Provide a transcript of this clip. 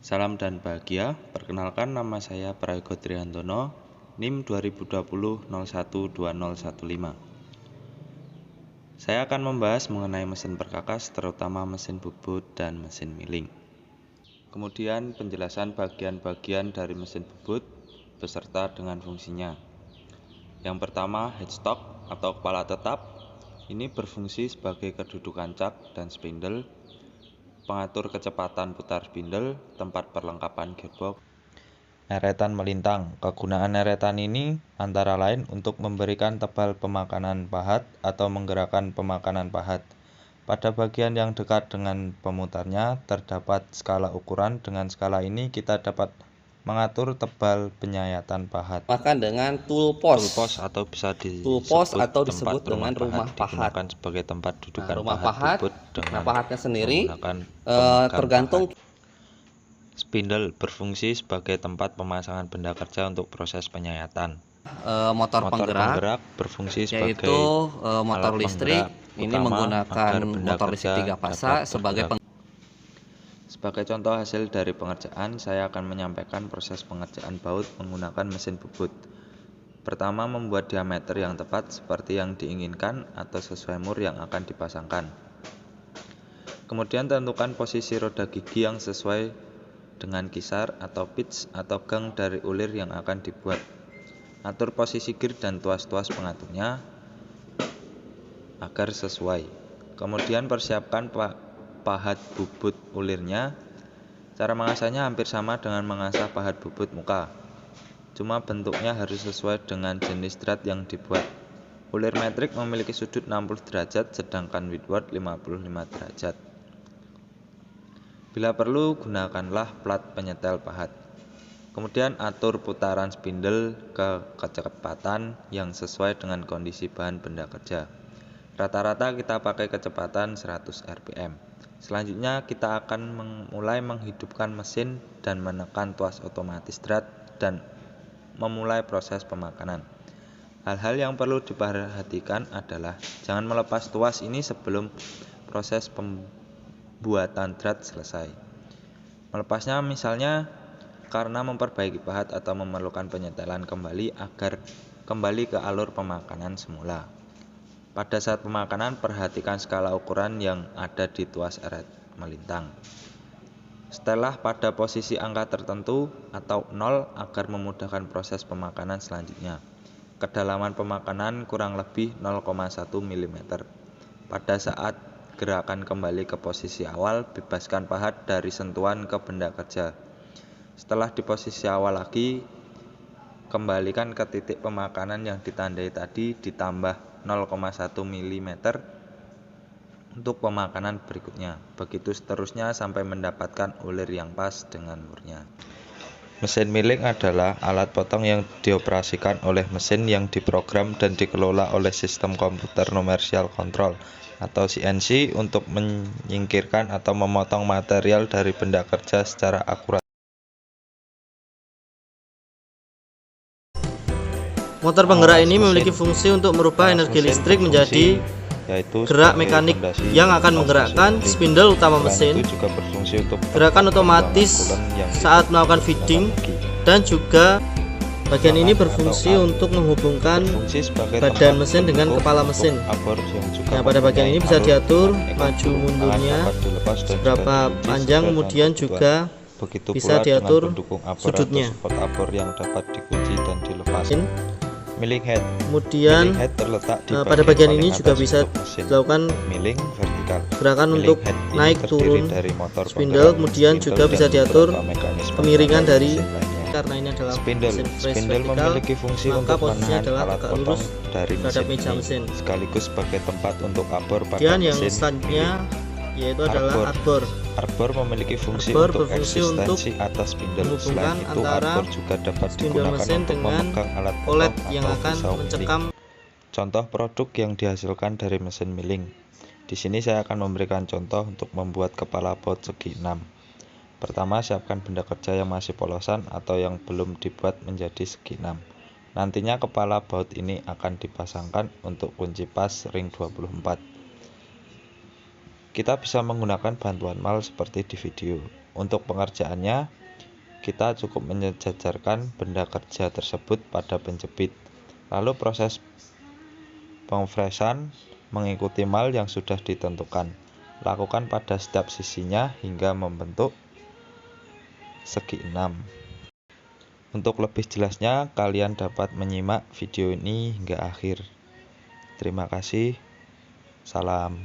Salam dan bahagia, perkenalkan nama saya Prayogo Trihantono, NIM 2020 012015. Saya akan membahas mengenai mesin perkakas, terutama mesin bubut dan mesin milling. Kemudian penjelasan bagian-bagian dari mesin bubut beserta dengan fungsinya. Yang pertama, headstock atau kepala tetap. Ini berfungsi sebagai kedudukan cak dan spindle, pengatur kecepatan putar spindle, tempat perlengkapan gearbox. Eretan melintang. Kegunaan eretan ini antara lain untuk memberikan tebal pemakanan pahat atau menggerakkan pemakanan pahat. Pada bagian yang dekat dengan pemutarnya terdapat skala ukuran. Dengan skala ini kita dapat mengatur tebal penyayatan pahat. Maka dengan tool post atau bisa disebut dengan rumah pahat. Digunakan sebagai tempat dudukan rumah pahat bubut dengan pahatnya sendiri menggunakan tergantung pahat. Spindle berfungsi sebagai tempat pemasangan benda kerja untuk proses penyayatan. motor penggerak berfungsi sebagai yaitu motor alat listrik. Ini menggunakan motor listrik 3 fasa Sebagai contoh hasil dari pengerjaan, saya akan menyampaikan proses pengerjaan baut menggunakan mesin bubut. Pertama, membuat diameter yang tepat seperti yang diinginkan atau sesuai mur yang akan dipasangkan. Kemudian tentukan posisi roda gigi yang sesuai dengan kisar atau pitch atau gang dari ulir yang akan dibuat. Atur posisi gear dan tuas-tuas pengaturnya agar sesuai. Kemudian persiapkan pahat bubut ulirnya. Cara mengasahnya hampir sama dengan mengasah pahat bubut muka. Cuma bentuknya harus sesuai dengan jenis drat yang dibuat. Ulir metrik memiliki sudut 60 derajat sedangkan Whitworth 55 derajat. Bila perlu, gunakanlah plat penyetel pahat. Kemudian atur putaran spindle ke kecepatan yang sesuai dengan kondisi bahan benda kerja. Rata-rata kita pakai kecepatan 100 rpm. Selanjutnya kita akan mulai menghidupkan mesin dan menekan tuas otomatis drat dan memulai proses pemakanan. Hal-hal yang perlu diperhatikan adalah jangan melepas tuas ini sebelum proses pembuatan drat selesai. Melepasnya misalnya karena memperbaiki pahat atau memerlukan penyetelan kembali agar kembali ke alur pemakanan semula. Pada saat pemakanan, perhatikan skala ukuran yang ada di tuas eret melintang. Setelah pada posisi angka tertentu atau 0 agar memudahkan proses pemakanan selanjutnya. Kedalaman pemakanan kurang lebih 0,1 mm. Pada saat gerakan kembali ke posisi awal, bebaskan pahat dari sentuhan ke benda kerja. Setelah di posisi awal lagi, kembalikan ke titik pemakanan yang ditandai tadi ditambah 0,1 mm untuk pemakanan berikutnya. Begitu seterusnya sampai mendapatkan ulir yang pas dengan murnya. Mesin milling adalah alat potong yang dioperasikan oleh mesin yang diprogram dan dikelola oleh sistem komputer numerical control atau CNC untuk menyingkirkan atau memotong material dari benda kerja secara akurat. Motor penggerak ini memiliki fungsi untuk merubah energi listrik menjadi gerak mekanik yang akan menggerakkan spindle utama mesin, gerakan otomatis saat melakukan feeding, dan juga bagian ini berfungsi untuk menghubungkan badan mesin dengan kepala mesin. Nah, pada bagian ini bisa diatur maju mundurnya, seberapa panjang, kemudian juga bisa diatur sudutnya. Yang dapat dikunci dan dilepas. Milling head. Kemudian terletak di pada bagian ini juga bisa dilakukan milling vertikal. Gerakan untuk naik turun spindle, kemudian juga bisa diatur kemiringan dari karena ini adalah spindle memiliki fungsi untuk menahan alat potong dari mesin sekaligus sebagai tempat untuk arbor pada mesin. Yang mesin selanjutnya yaitu adalah arbor. Arbor memiliki fungsi untuk eksistensi atas spindle. Selain itu, arbor juga dapat digunakan untuk memegang alat potong yang akan mencekam. Contoh produk yang dihasilkan dari mesin milling. Di sini saya akan memberikan contoh untuk membuat kepala baut segi 6. Pertama, siapkan benda kerja yang masih polosan atau yang belum dibuat menjadi segi 6. Nantinya kepala baut ini akan dipasangkan untuk kunci pas ring 24. Kita bisa menggunakan bantuan mal seperti di video. Untuk pengerjaannya, kita cukup menyejajarkan benda kerja tersebut pada penjepit. Lalu proses pengfresan mengikuti mal yang sudah ditentukan. Lakukan pada setiap sisinya hingga membentuk segi 6. Untuk lebih jelasnya, kalian dapat menyimak video ini hingga akhir. Terima kasih. Salam.